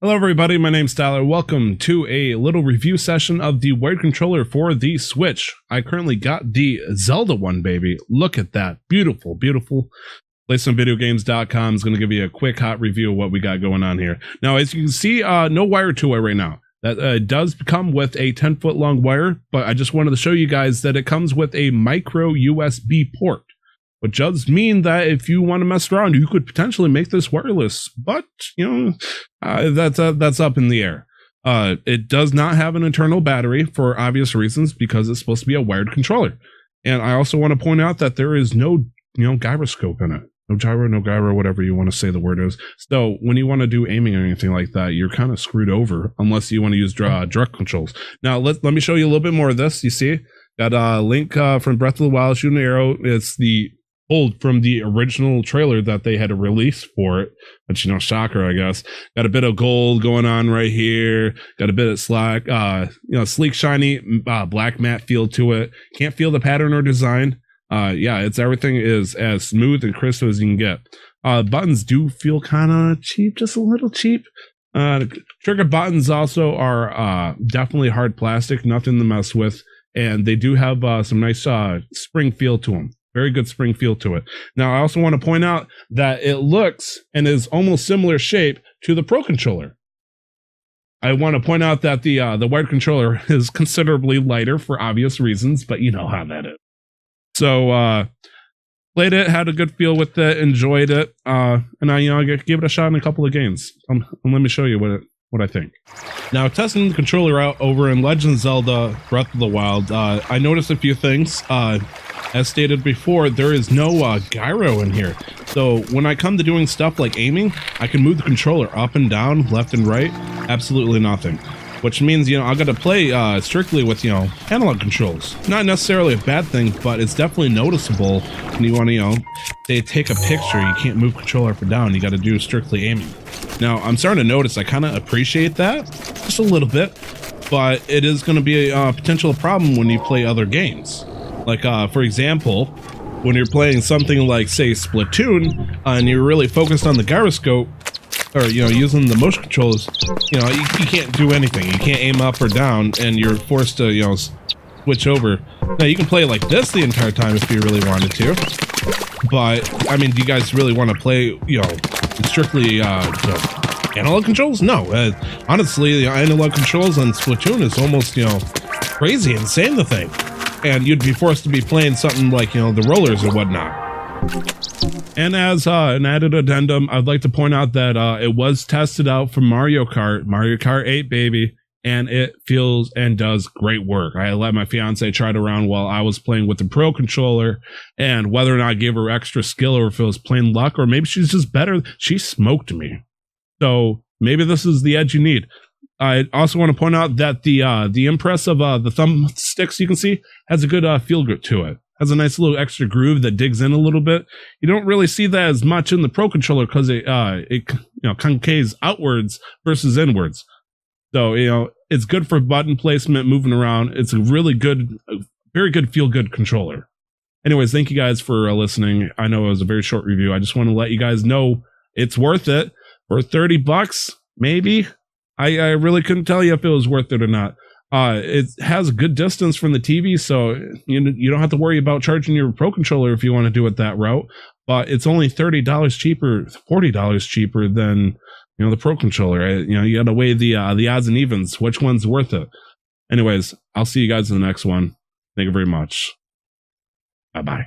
Hello everybody, my name's Tyler. Welcome to a little review session of the wired controller for the Switch. I currently got the Zelda one, baby. Look at that. Beautiful, beautiful. PlayStationVideoGames.com is going to give you a quick hot review of what we got going on here. Now, as you can see, no wire to it right now. That does come with a 10-foot long wire, but I just wanted to show you guys that it comes with a micro USB port. Which does mean that if you want to mess around, you could potentially make this wireless. But, you know, that's up in the air. It does not have an internal battery for obvious reasons because it's supposed to be a wired controller. And I also want to point out that there is no, gyroscope in it. No gyro, whatever you want to say the word is. So when you want to do aiming or anything like that, you're kind of screwed over unless you want to use direct controls. Now, let me show you a little bit more of this. You see, got a Link from Breath of the Wild shooting an arrow. It's the old from the original trailer that they had a release for it, but shocker, I guess. Got a bit of gold going on right here. Got a bit of slack, sleek, shiny, black matte feel to it. Can't feel the pattern or design. Everything is as smooth and crisp as you can get. Buttons do feel kind of cheap, just a little cheap. Trigger buttons also are definitely hard plastic, nothing to mess with, and they do have some nice spring feel to them. Very good spring feel to it. Now, I also want to point out that it looks and is almost similar shape to the Pro Controller. I want to point out that the wired controller is considerably lighter for obvious reasons, but you know how that is. So, played it, had a good feel with it, enjoyed it, and I gave it a shot in a couple of games. And let me show you what I think. Now, testing the controller out over in Legend of Zelda Breath of the Wild, I noticed a few things. As stated before, there is no gyro in here. So when I come to doing stuff like aiming, I can move the controller up and down, left and right, absolutely nothing. Which means, I got to play strictly with, analog controls. Not necessarily a bad thing, but it's definitely noticeable when you want to, say, take a picture. You can't move controller up and down. You got to do strictly aiming. Now, I'm starting to notice I kind of appreciate that, just a little bit, but it is going to be a potential problem when you play other games. Like, for example, when you're playing something like, say, Splatoon, and you're really focused on the gyroscope, or, using the motion controls, you can't do anything. You can't aim up or down, and you're forced to, switch over. Now, you can play like this the entire time if you really wanted to, but, I mean, do you guys really want to play, strictly, analog controls? No. Honestly, the analog controls on Splatoon is almost, crazy, insane the thing. And you'd be forced to be playing something like, the rollers or whatnot. And as an added addendum, I'd like to point out that it was tested out for Mario Kart 8, baby, and it feels and does great work. I let my fiance try it around while I was playing with the Pro Controller, and whether or not I gave her extra skill or if it was plain luck, or maybe she's just better, she smoked me. So maybe this is the edge you need. I also want to point out that the impress of the thumbsticks you can see has a good feel to it. Has a nice little extra groove that digs in a little bit. You don't really see that as much in the Pro Controller because it concaves outwards versus inwards. So it's good for button placement, moving around. It's a really good, very good feel good controller. Anyways, thank you guys for listening. I know it was a very short review. I just want to let you guys know it's worth it for $30, maybe. I really couldn't tell you if it was worth it or not. It has a good distance from the TV, so you don't have to worry about charging your Pro Controller if you want to do it that route. But it's only $30 cheaper, $40 cheaper than the Pro Controller. You got to weigh the odds and evens. Which one's worth it? Anyways, I'll see you guys in the next one. Thank you very much. Bye bye.